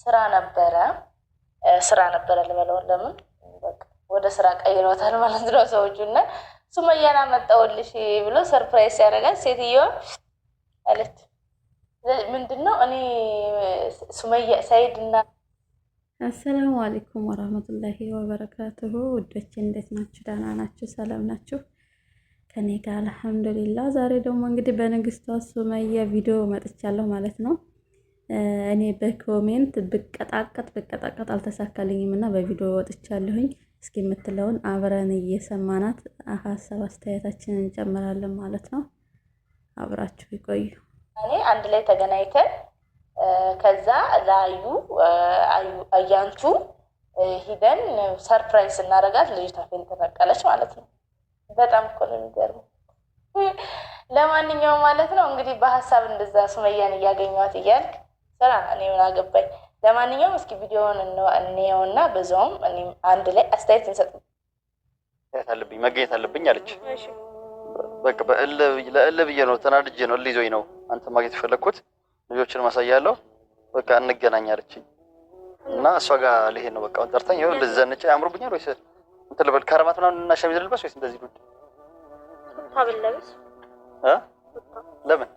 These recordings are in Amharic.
ስራ ነበረ ልበለው። ለምን በቃ ወደ ስራ ቀይሮታል ማለት ነው ሰዎቹ። እና ሱመያን አመጣሁልሽ ብሎ ሰርፕራይዝ ያደርጋል። ሴትዮዋ አለች ምንድነው እኔ ሱመያ ሰይድ እና አሰላሙ አለይኩም ወራህመቱላሂ ወበረካቱሁ። ውዶቼ እንዴት ናችሁ? ደህና ናችሁ? ሰላም ናችሁ? ከኔ ጋር አልሐምዱሊላህ። ዛሬ ደግሞ እንግዲህ በንግስቷ ሱመያ ቪዲዮ መጥቻለሁ ማለት ነው። እኔ በኮሜንት ብቀጣቀጥ አልተሳካልኝም እና በቪዲዮ ወጥቻለሁኝ። እስኪ የምትለውን አብረን እየሰማናት ሀሳብ አስተያየታችንን እንጨምራለን ማለት ነው። አብራችሁ ይቆዩ። እኔ አንድ ላይ ተገናኝተን ከዛ ለአዩ አያንቱ ሂደን ሰርፕራይዝ እናደርጋት ልጅቷ ፌን ተነቀለች ማለት ነው። በጣም እኮ ነው የሚገርመው። ለማንኛውም ማለት ነው እንግዲህ በሀሳብ እንደዛ ሱመያን እያገኘኋት እያልክ ስራ እኔ ምን አገባኝ። ለማንኛውም እስኪ ቪዲዮውን እንየውና በዛውም እኔም አንድ ላይ አስተያየት እንሰጥ። መገኘት አለብኝ አለች። በቃ ለእልህ ብዬ ነው፣ ተናድጄ ነው፣ እልህ ይዞኝ ነው አንተ ማግኘት የፈለግኩት። ልጆችን ማሳያለሁ፣ በቃ እንገናኝ አለችኝ እና እሷ ጋር ልሄድ ነው። በቃ ጠርታኝ ይኸው እንደዚህ ዘንጬ ያምሩብኛል ወይስ እንትን ልበል? ከረባት ምናምን እና ሸሚዝ ልልበስ ወይስ እንደዚህ ዱድ ታብለብስ? ለምን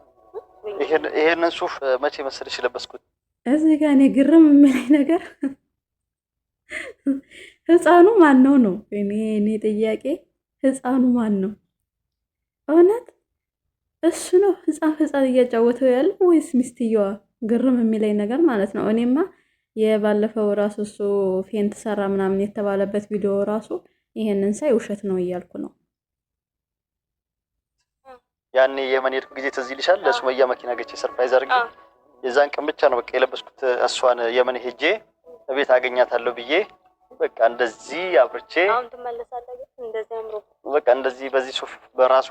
ይሄንን ሱፍ መቼ መሰለሽ ለበስኩት? እዚህ ጋር እኔ ግርም የሚለኝ ነገር ህፃኑ ማን ነው? እኔ ጥያቄ ህፃኑ ማን ነው? እውነት እሱ ነው ህፃን እያጫወተው ያለው ወይስ ሚስትየዋ? ግርም የሚለኝ ነገር ማለት ነው። እኔማ የባለፈው ራሱ እሱ ፌንት ሰራ ምናምን የተባለበት ቪዲዮ ራሱ ይሄንን ሳይ ውሸት ነው እያልኩ ነው። ያኔ የመን ሄድኩ ጊዜ ትዝ ይልሻል? ለሱመያ መኪና ገጭ ሰርፕራይዝ አድርጌ የዛን ቀን ብቻ ነው በቃ የለበስኩት። እሷን የመን ሄጄ እቤት አገኛታለሁ ብዬ በቃ እንደዚህ አብርቼ አሁን ትመለሳለህ እንደዚህ አምሮ በቃ እንደዚህ በዚህ ሱፍ በራሱ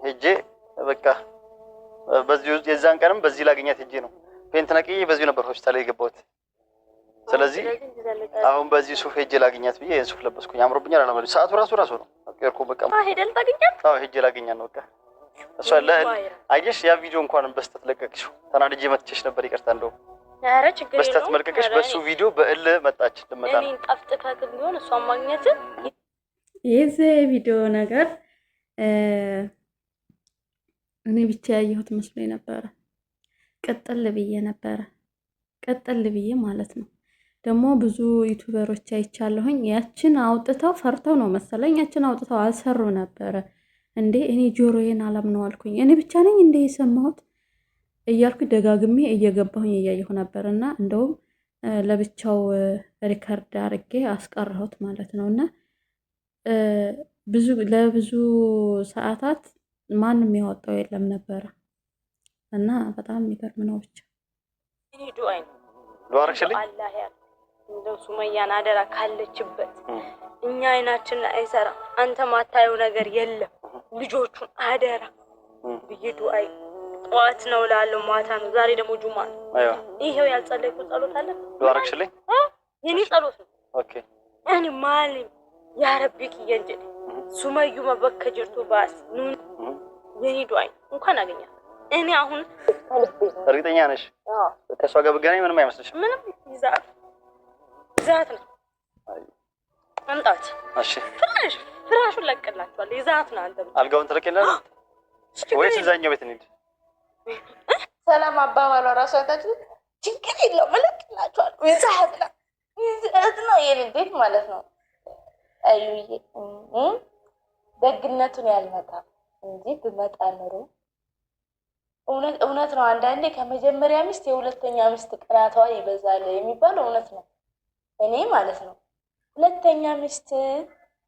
ሄጄ በቃ በዚህ የዛን ቀንም በዚህ ላገኛት ሄጄ ነው ፔንት ነቅዬ በዚህ ነበር ሆስፒታል የገባሁት። ስለዚህ አሁን በዚህ ሱፍ ሄጄ ላገኛት ብዬ ይሄን ሱፍ ለበስኩኝ። አምሮብኛል አላማለ ሰዓቱ ራሱ ነው አቀርኩ በቃ ሄደል ታገኛት። አዎ ሄጄ ላገኛት ነው በቃ እሷ አየሽ፣ ያ ቪዲዮ እንኳን በስተት ለቀቅሽው። ተናድጄ መጥቼሽ ነበር፣ ይቅርታ እንደው ኧረ ችግር የለውም። በስተት መልቀቅሽ በሱ ቪዲዮ በእልህ መጣች ልመጣ ነው። እኔን ጠፍጥፈህ ቢሆን እሷን ማግኘት የዚህ ቪዲዮ ነገር እኔ ብቻ ያየሁት መስሎኝ ነበረ። ቀጠል ብዬ ማለት ነው። ደግሞ ብዙ ዩቲዩበሮች አይቻለሁኝ ያችን አውጥተው ፈርተው ነው መሰለኝ ያችን አውጥተው አልሰሩ ነበረ። እንዴ እኔ ጆሮዬን አላምነው አልኩኝ። እኔ ብቻ ነኝ እንዴ የሰማሁት እያልኩ ደጋግሜ እየገባሁኝ እያየሁ ነበርና እንደውም ለብቻው ሪከርድ አድርጌ አስቀረሁት ማለት ነውና ለብዙ ሰዓታት ማንም ያወጣው የለም ነበረ እና በጣም የሚገርም ነው። ብቻ እኔ ዱአይ አላህ ያ እንደው ሱመያን አደራ ካለችበት እኛ አይናችን አይሰራ አንተ ማታየው ነገር የለም ልጆቹን አደራ ብዬ ዱአይ ጠዋት ነው ላለው ማታ ነው። ዛሬ ደግሞ ጁማ ነው። ይሄው ያልጸለይኩ ጸሎት አለ ዱአርክሽልኝ የኔ ጸሎት ነው። ኦኬ እኔ ማለም ያ ረቢክ ይንጀል ሱመዩ መበከጀርቱ ባስ ኑን የኔ ዱአይ እንኳን አገኛት። እኔ አሁን እርግጠኛ ነሽ? ከሷ ጋር ብገናኝ ምንም አይመስልሽም? ምንም ይዛት ነው አንጣት። እሺ ፍራሹን ለቀላችኋል። ይዛት ነው አንተ አልጋውን ትለቀላለህ ወይስ እዛኛው ቤት እንሂድ? ሰላም አባባሏ ራሱ አይታችሁ ችግር የለውም እለቅላችኋል። ይዛት ነው የኔ ቤት ማለት ነው። አዩዬ ደግነቱን ያልመጣ እንጂ ብመጣ ኖሮ እውነት ነው። አንዳንዴ ከመጀመሪያ ሚስት የሁለተኛ ሚስት ቅናቷ ይበዛል የሚባለው እውነት ነው። እኔ ማለት ነው ሁለተኛ ሚስት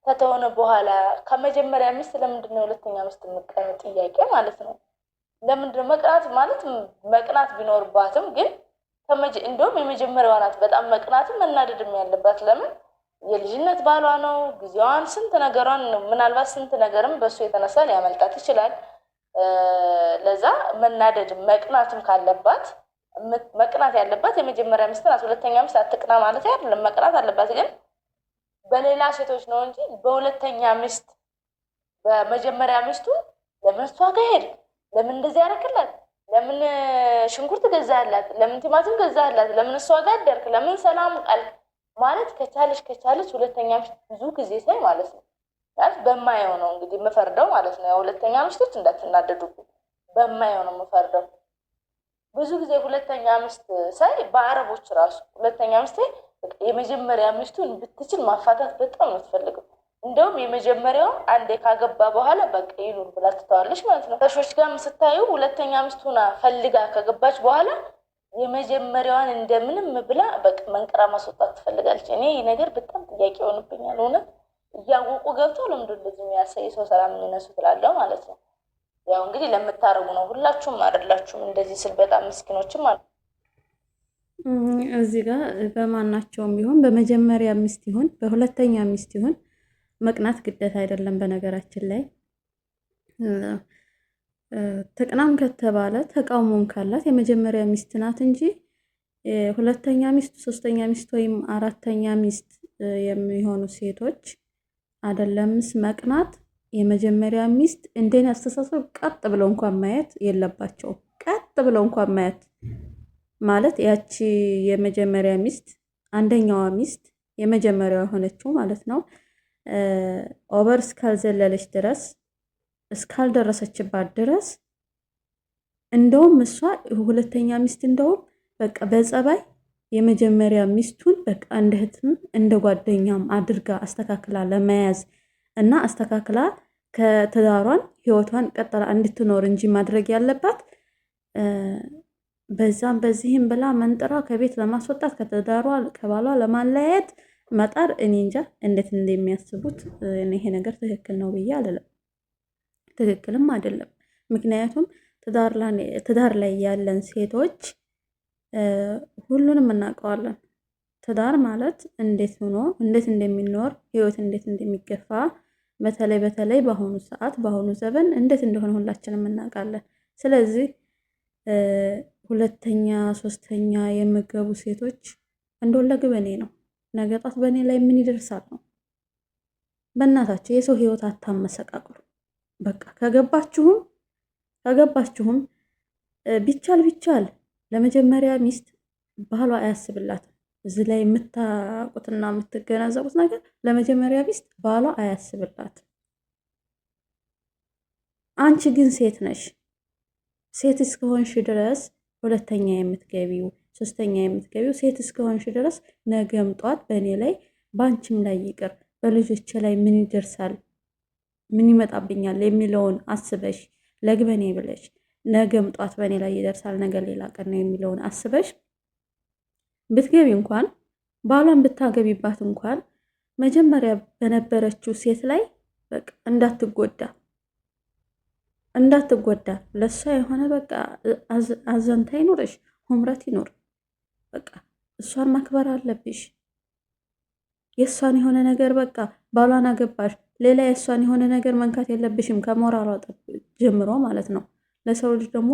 ከተሆነ በኋላ ከመጀመሪያ ሚስት ለምንድን ነው ሁለተኛ ሚስት የምትቀነው? ጥያቄ ማለት ነው። ለምንድን ነው መቅናት ማለት መቅናት ቢኖርባትም ግን እንደውም የመጀመሪያዋ ናት በጣም መቅናትም መናደድም ያለባት። ለምን የልጅነት ባሏ ነው። ጊዜዋን ስንት ነገሯን ምናልባት ስንት ነገርም በሱ የተነሳ ሊያመልጣት ይችላል። ለዛ መናደድም መቅናትም ካለባት መቅናት ያለባት የመጀመሪያ ሚስት ናት። ሁለተኛ ሚስት አትቅና ማለት አይደለም፣ መቅናት አለባት ግን በሌላ ሴቶች ነው እንጂ በሁለተኛ ሚስት በመጀመሪያ ሚስቱ ለምን እሷ ጋር ሄድ ለምን እንደዚህ ያደርግላት ለምን ሽንኩርት ገዛህላት? ለምን ቲማቲም ገዛህላት? ለምን እሷ ጋር አደርክ? ለምን ሰላም ቃል ማለት ከቻለች ሁለተኛ ሚስት ብዙ ጊዜ ሳይ ማለት ነው ማለት በማየው ነው እንግዲህ የምፈርደው ማለት ነው። ሁለተኛ ሚስቶች እንዳትናደዱብኝ በማየው ነው የምፈርደው። ብዙ ጊዜ ሁለተኛ ሚስት ሳይ በአረቦች ራሱ ሁለተኛ ሚስት የመጀመሪያ ሚስቱን ብትችል ማፋታት በጣም ነው የምትፈልገው። እንደውም የመጀመሪያው አንዴ ካገባ በኋላ በቃ ይኑር ብላ ትተዋለች ማለት ነው። ከሾች ጋር ስታዩ ሁለተኛ ሚስቱና ፈልጋ ከገባች በኋላ የመጀመሪያዋን እንደምንም ብላ በቃ መንቀራ ማስወጣት ትፈልጋለች። እኔ ይህ ነገር በጣም ጥያቄ ሆኖብኛል። እውነት እያወቁ ገብተው ለምንድን እንደዚህ የሚያሳይ ሰው ሰላም የሚነሱ ትላለው ማለት ነው። ያው እንግዲህ ለምታረጉ ነው፣ ሁላችሁም አይደላችሁም። እንደዚህ ስል በጣም ምስኪኖችም አሉ። እዚህ ጋር በማናቸውም ቢሆን በመጀመሪያ ሚስት ይሁን በሁለተኛ ሚስት ይሁን መቅናት ግዴታ አይደለም። በነገራችን ላይ ተቅናም ከተባለ ተቃውሞም ካላት የመጀመሪያ ሚስት ናት እንጂ ሁለተኛ ሚስት፣ ሶስተኛ ሚስት ወይም አራተኛ ሚስት የሚሆኑ ሴቶች አይደለምስ መቅናት የመጀመሪያ ሚስት እንደኔ አስተሳሰብ ቀጥ ብለው እንኳን ማየት የለባቸውም። ቀጥ ብለው እንኳን ማየት ማለት ያቺ የመጀመሪያ ሚስት አንደኛዋ ሚስት የመጀመሪያዋ ሆነችው ማለት ነው ኦቨር እስካልዘለለች ድረስ እስካልደረሰችባት ድረስ እንደውም እሷ ሁለተኛ ሚስት እንደውም በቃ በጸባይ የመጀመሪያ ሚስቱን በቃ እንደ እህትም እንደ ጓደኛም አድርጋ አስተካክላ ለመያዝ እና አስተካክላ ከትዳሯን ህይወቷን ቀጥላ እንድትኖር እንጂ ማድረግ ያለባት በዛም በዚህም ብላ መንጥራ ከቤት ለማስወጣት ከትዳሯ ከባሏ ለማለያየት መጣር እኔ እንጃ እንዴት እንደሚያስቡት። ይሄ ነገር ትክክል ነው ብዬ አልልም፣ ትክክልም አይደለም። ምክንያቱም ትዳር ላይ ያለን ሴቶች ሁሉንም እናውቀዋለን። ትዳር ማለት እንዴት ሆኖ እንዴት እንደሚኖር ህይወት እንዴት እንደሚገፋ በተለይ በአሁኑ ሰዓት በአሁኑ ዘመን እንዴት እንደሆነ ሁላችንም እናውቃለን። ስለዚህ ሁለተኛ ሶስተኛ የሚገቡ ሴቶች እንደወለግ በኔ ነው ነገ ጧት በኔ ላይ ምን ይደርሳል ነው። በእናታችሁ የሰው ህይወት አታመሰቃቅሉ። በቃ ከገባችሁም ቢቻል ለመጀመሪያ ሚስት ባሏ አያስብላትም። እዚህ ላይ የምታውቁትና የምትገነዘቡት ነገር ለመጀመሪያ ሚስት ባሏ አያስብላትም። አንቺ ግን ሴት ነሽ። ሴት እስከሆንሽ ድረስ ሁለተኛ የምትገቢው ሶስተኛ የምትገቢው ሴት እስከሆንሽ ድረስ ነገም ጧት በእኔ ላይ በአንቺም ላይ ይቅር በልጆች ላይ ምን ይደርሳል ምን ይመጣብኛል የሚለውን አስበሽ ለግበኔ ብለሽ ነገም ጧት በእኔ ላይ ይደርሳል ነገ ሌላ ቀን ነው የሚለውን አስበሽ ብትገቢ እንኳን ባሏን ብታገቢባት እንኳን መጀመሪያ በነበረችው ሴት ላይ በቃ እንዳትጎዳ ለሷ የሆነ በቃ አዘንታ ይኖርሽ ሁምረት ይኖር። በቃ እሷን ማክበር አለብሽ። የእሷን የሆነ ነገር በቃ ባሏን አገባሽ ሌላ የእሷን የሆነ ነገር መንካት የለብሽም ከሞራሏ ጀምሮ ማለት ነው። ለሰው ልጅ ደግሞ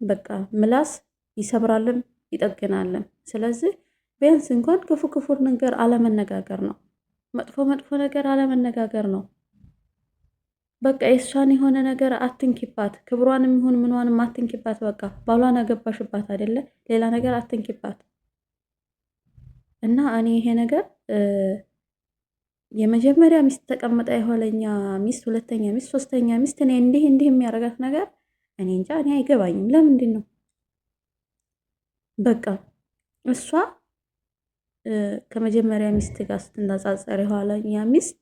በቃ ምላስ ይሰብራልም ይጠግናልም። ስለዚህ ቢያንስ እንኳን ክፉ ነገር አለመነጋገር ነው። መጥፎ ነገር አለመነጋገር ነው። በቃ የእሷን የሆነ ነገር አትንኪባት፣ ክብሯንም ይሁን ምንዋንም አትንኪባት። በቃ ባሏን አገባሽባት አይደለ ሌላ ነገር አትንኪባት። እና እኔ ይሄ ነገር የመጀመሪያ ሚስት ተቀምጣ የኋለኛ ሚስት ሁለተኛ ሚስት ሶስተኛ ሚስት እኔ እንዲህ የሚያረጋት ነገር እኔ እንጃ እኔ አይገባኝም። ለምንድን ነው በቃ እሷ ከመጀመሪያ ሚስት ጋር ስትነጻጸር የኋለኛ ሚስት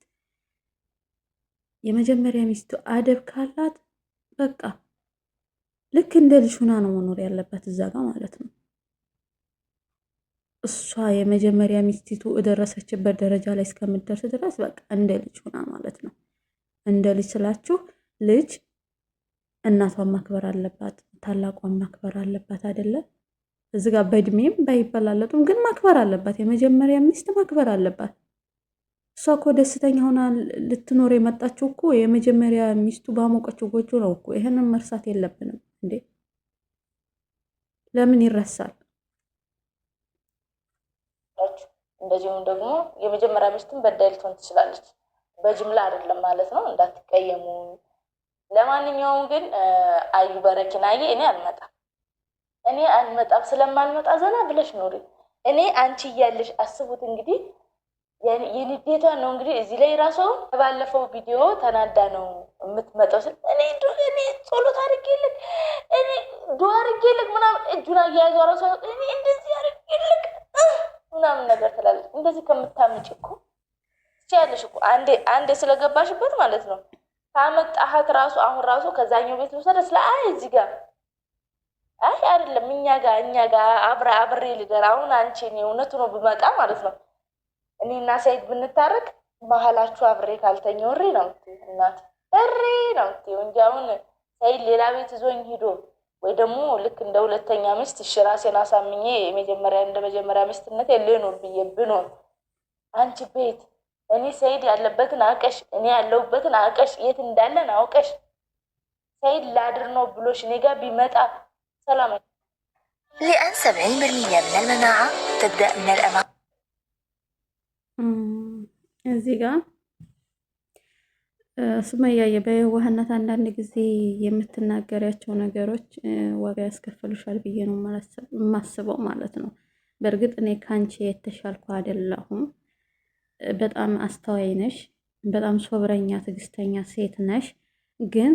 የመጀመሪያ ሚስቱ አደብ ካላት በቃ ልክ እንደ ልጅ ሆና ነው መኖር ያለባት እዛ ጋር ማለት ነው። እሷ የመጀመሪያ ሚስቲቱ እደረሰችበት ደረጃ ላይ እስከምትደርስ ድረስ በቃ እንደ ልጅ ሆና ማለት ነው። እንደ ልጅ ስላችሁ ልጅ እናቷን ማክበር አለባት፣ ታላቋን ማክበር አለባት አይደለ? እዚህ ጋር በእድሜም ባይበላለጡም ግን ማክበር አለባት። የመጀመሪያ ሚስት ማክበር አለባት። እሷ እኮ ደስተኛ ሆና ልትኖር የመጣችው እኮ የመጀመሪያ ሚስቱ ባሞቀችው ጎጆ ነው እኮ። ይሄንን መርሳት የለብንም እንዴ! ለምን ይረሳል? እንደዚሁም ደግሞ የመጀመሪያ ሚስትን በዳይ ልትሆን ትችላለች። በጅምላ አይደለም ማለት ነው፣ እንዳትቀየሙ። ለማንኛውም ግን አዩ በረኪናዬ እኔ አልመጣም። እኔ አልመጣም ስለማልመጣ ዘና ብለሽ ኖሪ። እኔ አንቺ እያለሽ አስቡት እንግዲህ የንዴቷ ነው እንግዲህ እዚህ ላይ ራሱ ባለፈው ቪዲዮ ተናዳ ነው የምትመጣው ስል እኔ ጸሎት አድርጌልክ እኔ ዱዓ አድርጌልክ ምናምን እጁን አያያዟ ራሱ እኔ እንደዚህ አድርጌልክ ምናምን ነገር ትላለች። እንደዚህ ከምታምጪ እኮ ትችያለሽ እኮ አንዴ ስለገባሽበት ማለት ነው። ካመጣሃት ራሱ አሁን ራሱ ከዛኛው ቤት ልውሰደው ስለ እዚህ ጋር አይ አይደለም እኛ ጋር አብሬ ልደር አሁን አንቺ እኔ እውነቱ ነው ብመጣ ማለት ነው እኔና ሰይድ ብንታረቅ መሀላችሁ አብሬ ካልተኛው እሪ ነው እናት እሪ ነው እንጂ አሁን ሰይድ ሌላ ቤት ይዞኝ ሂዶ ወይ ደግሞ ልክ እንደ ሁለተኛ ሚስት እሺ ራሴን አሳምኜ እንደ መጀመሪያ ሚስትነት ልኖር ብዬ ብኖር አንቺ ቤት እኔ ሰይድ ያለበትን አውቀሽ እኔ ያለሁበትን አውቀሽ የት እንዳለን አውቀሽ ሰይድ ላድር ነው ብሎሽ እኔ ጋር ቢመጣ ሰላም لأن 70% من المناعة تبدأ من الأمام እዚህ ጋር ሱመያ በየዋህነት አንዳንድ ጊዜ የምትናገሪያቸው ነገሮች ዋጋ ያስከፍሉሻል ብዬ ነው የማስበው ማለት ነው። በእርግጥ እኔ ካንቺ የተሻልኩ አይደለሁም። በጣም አስተዋይ ነሽ፣ በጣም ሶብረኛ ትዕግስተኛ ሴት ነሽ። ግን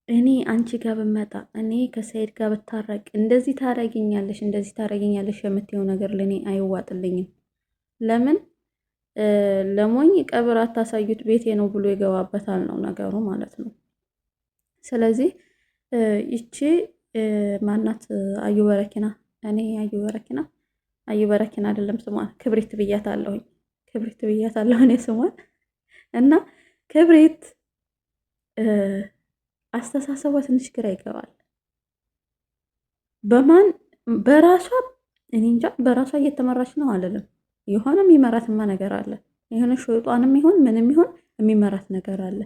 እኔ አንቺ ጋር ብመጣ እኔ ከሰይድ ጋር ብታረቅ እንደዚህ ታረጊኛለሽ የምትየው ነገር ለኔ አይዋጥልኝም። ለምን ለሞኝ ቀብር አታሳዩት ቤቴ ነው ብሎ ይገባበታል ነው ነገሩ ማለት ነው። ስለዚህ ይቺ ማናት አዩ በረኪና አይደለም ስሟን ክብሪት ብያታለሁኝ እኔ ስሟን እና ክብሪት አስተሳሰቧ ትንሽ ግራ ይገባል። በራሷ እኔ እንጃ በራሷ እየተመራች ነው አለለም። የሆነ የሚመራትማ ነገር አለ። የሆነ ሸይጣንም ይሁን ምንም ይሁን የሚመራት ነገር አለ።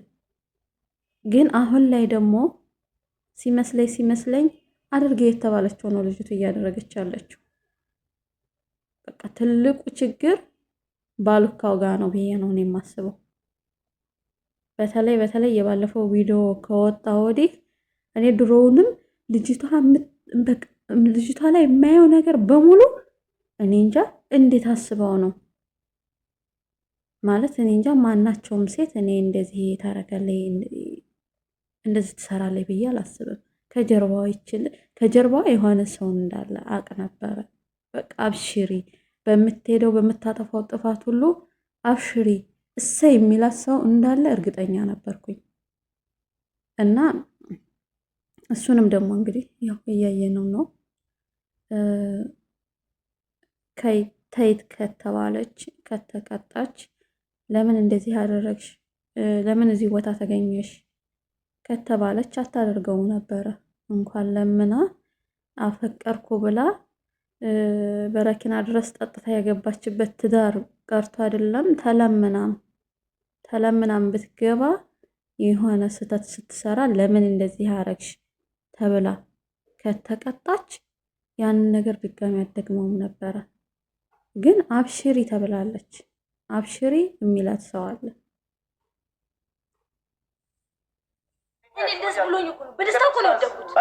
ግን አሁን ላይ ደግሞ ሲመስለኝ አድርጌ የተባለችው ነው ልጅቱ እያደረገች ያለችው። በቃ ትልቁ ችግር ባሉካው ጋር ነው ብዬ ነው የማስበው። በተለይ የባለፈው ቪዲዮ ከወጣ ወዲህ እኔ ድሮውንም ልጅቷ ላይ የማየው ነገር በሙሉ እኔ እንጃ እንዴት አስበው ነው ማለት እኔ እንጃ ማናቸውም ሴት እኔ እንደዚህ ታረጋለች እንደዚህ ትሰራለች ብዬ አላስብም። ከጀርባዋ የሆነ ሰው እንዳለ አቅ ነበረ። በቃ አብሽሪ፣ በምትሄደው በምታጠፋው ጥፋት ሁሉ አብሽሪ እሰይ የሚላት ሰው እንዳለ እርግጠኛ ነበርኩኝ። እና እሱንም ደግሞ እንግዲህ ያው እያየነው ነው። ተይት ከተባለች ከተቀጣች ለምን እንደዚህ አደረግሽ፣ ለምን እዚህ ቦታ ተገኘሽ ከተባለች አታደርገው ነበረ። እንኳን ለምና አፈቀርኩ ብላ በረኪና ድረስ ጠጥታ የገባችበት ትዳር ቀርቶ አይደለም ተለምናም ብትገባ የሆነ ስህተት ስትሰራ ለምን እንደዚህ አረግሽ ተብላ ከተቀጣች ያንን ነገር ድጋሚ አደግመውም ነበረ። ግን አብሽሪ ተብላለች። አብሽሪ የሚላት ሰው አለ።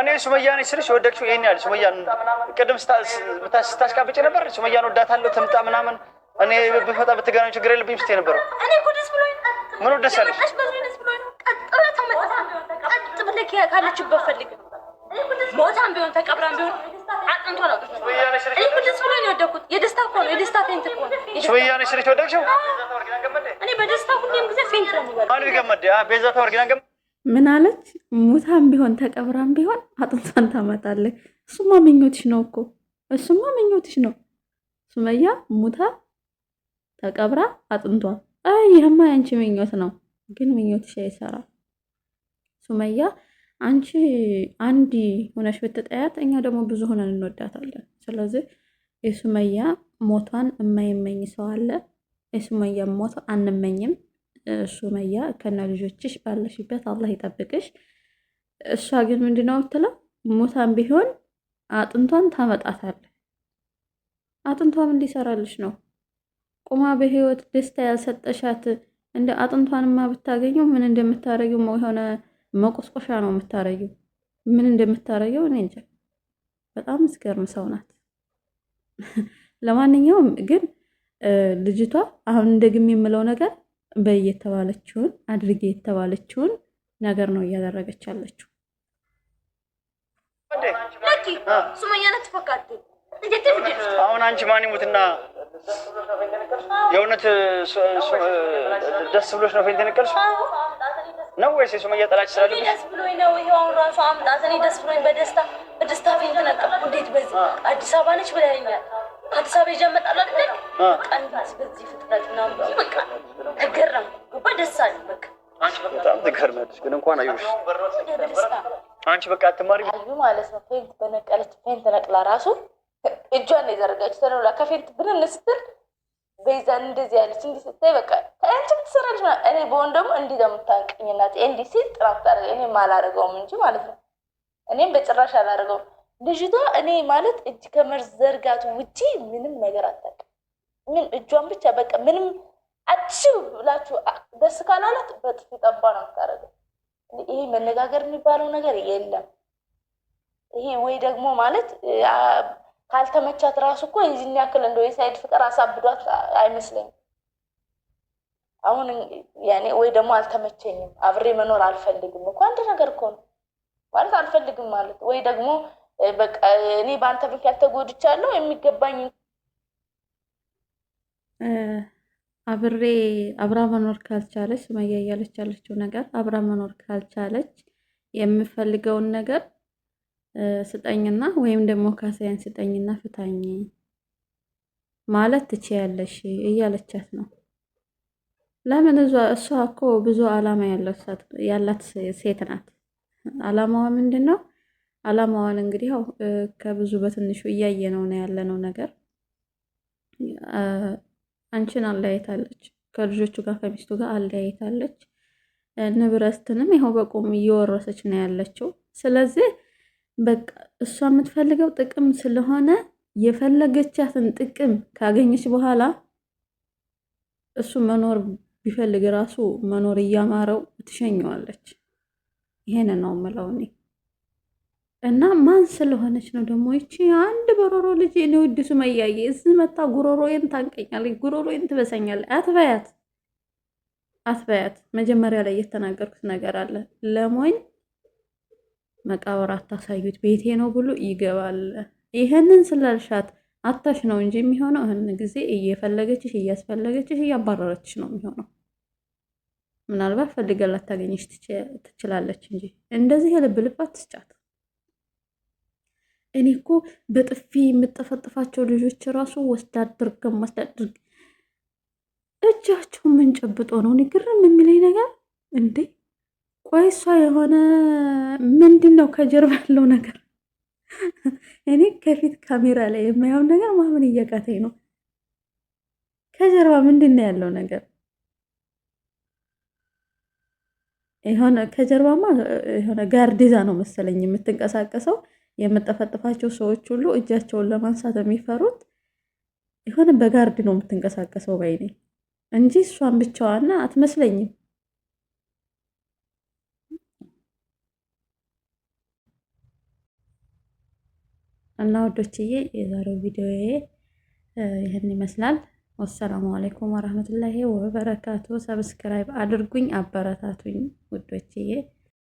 እኔ ሱመያ ነኝ ስልሽ ወደድሽው ይሄን ያህል ሱመያን ቅድም ስታስቃብጭ ነበር። ሱመያን ወዳታለሁ ትምጣ ምናምን እኔ ብፈጣ ብትገናኙ ችግር የለብኝም ስትይ ነበር። እኔ እኮ ደስ ብሎኝ ምን ደስ አለሽ? ቀጥ ብለህ ካለችበት ፈልግ ሞታም ቢሆን ተቀብራም ቢሆን አጥንቶ ነው። እኔ እኮ ደስ ብሎኝ ነው የወደድኩት። የደስታ እኮ ነው፣ የደስታ ፌንት እኮ ነው። ሱመያ ነኝ ስልሽ ወደድሽው? እኔ በደስታ ሁሌም ጊዜ ፌንት ነው የሚበላው። አንድ ገመድ ቤዛ ተወርጊና ገመድ ምን አለች? ሙታም ቢሆን ተቀብራም ቢሆን አጥንቷን ታመጣለች። እሱማ ምኞትሽ ነው እኮ እሱማ ምኞትሽ ነው። ሱመያ ሙታ ተቀብራ አጥንቷ ይህማ ያንቺ ምኞት ነው፣ ግን ምኞትሽ አይሰራም። ሱመያ አንቺ አንድ ሆነሽ ብትጠያት እኛ ደግሞ ብዙ ሆነን እንወዳታለን። ስለዚህ የሱመያ ሞቷን የማይመኝ ሰው አለ። የሱመያ ሞት አንመኝም። ሱመያ ከነ ልጆችሽ ባለሽበት አላህ ይጠብቅሽ። እሷ ግን ምንድነው የምትለው? ሞታን ቢሆን አጥንቷን ታመጣታለህ። አጥንቷም እንዲሰራልሽ ነው። ቁማ በህይወት ደስታ ያልሰጠሻት እንደ አጥንቷንማ ብታገኘው ምን እንደምታረጊው የሆነ መቆስቆሻ ነው የምታረጊው። ምን እንደምታረጊው እኔ እንጃ። በጣም ምስገርም ሰው ናት። ለማንኛውም ግን ልጅቷ አሁን ደግሜ የምለው ነገር በየተባለችውን አድርጌ የተባለችውን ነገር ነው እያደረገች ያለችው። አሁን አንቺ ማን ይሙትና የእውነት ደስ ብሎሽ ነው ፌንት የነቀልሽው ነው ወይስ የሱመያ ጠላች ስላለብሽ? ደስ ብሎኝ ነው። ይሄው አሁን ራሱ አምጣት። እኔ ደስ ብሎኝ በደስታ ፌንት ነቀልኩ። እንዴት በዚህ አዲስ አበባ ነች ብለኸኛል። ከአዲስ አበባ ይዤ እመጣለሁ አይደል? ቀንስ በዚህ ፍጥነት ነው በቃ ተገረም ገባ ደስ አለኝ። በቃ አንቺ በጣም ትገርሚያለሽ። ግን እንኳን አዩሽ አንቺ በቃ አትማሪም አዩ ማለት ነው። ፌንት በነቀለች ፌንት ነቅላ ራሱ እጇን የዘረጋች ተነውላ ከፌንት ብንን ስትል በይዛን እንደዚህ ያለች እንዲህ ስታይ በቃ አንቺ ትሰራለች ማለት እኔ በሆን ደግሞ እንዲህ ለምታንቀኝ እናቴ እንዲህ ሲል ጥራት ታደርገ እኔ አላደርገውም እንጂ ማለት ነው። እኔም በጭራሽ አላደርገውም። ልጅቷ እኔ ማለት እጅ ከመዘርጋቱ ውጪ ምንም ነገር አታውቅም። ምን እጇን ብቻ በቃ ምንም አትሽው ብላችሁ ደስ ካላላት በጥፊ ጠባ ነው የምታደርገው። ይሄ መነጋገር የሚባለው ነገር የለም። ይሄ ወይ ደግሞ ማለት ካልተመቻት ራሱ እኮ የዚህን ያክል እንደው የሳይድ ፍቅር አሳብዷት አይመስለኝም። አሁን ያኔ ወይ ደግሞ አልተመቸኝም አብሬ መኖር አልፈልግም እኮ አንድ ነገር እኮ ነው ማለት አልፈልግም ማለት ወይ ደግሞ በቃ እኔ በአንተ ምክንያት ተጎድቻለሁ የሚገባኝ አብራ መኖር ካልቻለች ሱመያ እያለች ያለችው ነገር አብራ መኖር ካልቻለች የምፈልገውን ነገር ስጠኝና ወይም ደግሞ ካሳያን ስጠኝና ፍታኝ ማለት ትችያለሽ እያለቻት ነው። ለምን እሷ እኮ ብዙ አላማ ያላት ሴት ናት። አላማዋ ምንድነው? አላማዋን እንግዲህ ያው ከብዙ በትንሹ እያየነው ነው ያለነው ነገር። አንቺን አለያይታለች፣ ከልጆቹ ጋር ከሚስቱ ጋር አለያይታለች። ንብረትንም ይኸው በቁም እየወረሰች ነው ያለችው። ስለዚህ በቃ እሷ የምትፈልገው ጥቅም ስለሆነ የፈለገቻትን ጥቅም ካገኘች በኋላ እሱ መኖር ቢፈልግ ራሱ መኖር እያማረው ትሸኘዋለች። ይሄንን ነው የምለው እኔ። እና ማን ስለሆነች ነው ደግሞ ይቺ አንድ በሮሮ ልጅ እኔ ውድ ሱመያዬ እዚህ መታ ጉሮሮዬን ታንቀኛለች፣ ጉሮሮዬን ትበሰኛለች። አትበያት። መጀመሪያ ላይ የተናገርኩት ነገር አለ። ለሞኝ መቃብር አታሳዩት፣ ቤቴ ነው ብሎ ይገባል። ይሄንን ስላልሻት አታሽ ነው እንጂ የሚሆነው ይሄን ጊዜ እየፈለገችሽ እያስፈለገችሽ እያባረረችሽ ነው የሚሆነው። ምናልባት ፈልጋ ላታገኝሽ ትችላለች እንጂ እንደዚህ የልብ ልብ አትስጫት። እኔ እኮ በጥፊ የምጠፈጥፋቸው ልጆች ራሱ ወስዳድርገም እጃቸው ምን ጨብጦ ነው? እኔ ግርም የሚለኝ ነገር እንዴ! ቆይ እሷ የሆነ ምንድን ነው ከጀርባ ያለው ነገር? እኔ ከፊት ካሜራ ላይ የማየውን ነገር ማመን እያቃተኝ ነው። ከጀርባ ምንድን ነው ያለው ነገር? የሆነ ከጀርባማ የሆነ ጋርዲዛ ነው መሰለኝ የምትንቀሳቀሰው። የምጠፈጥፋቸው ሰዎች ሁሉ እጃቸውን ለማንሳት የሚፈሩት የሆነ በጋርድ ነው የምትንቀሳቀሰው ባይ ነኝ እንጂ እሷን ብቻዋና አትመስለኝም። እና ወዶችዬ የዛሬው ቪዲዮ ይህን ይመስላል። ወሰላሙ አለይኩም ወራህመቱላሂ ወበረካቱ። ሰብስክራይብ አድርጉኝ፣ አበረታቱኝ ውዶችዬ።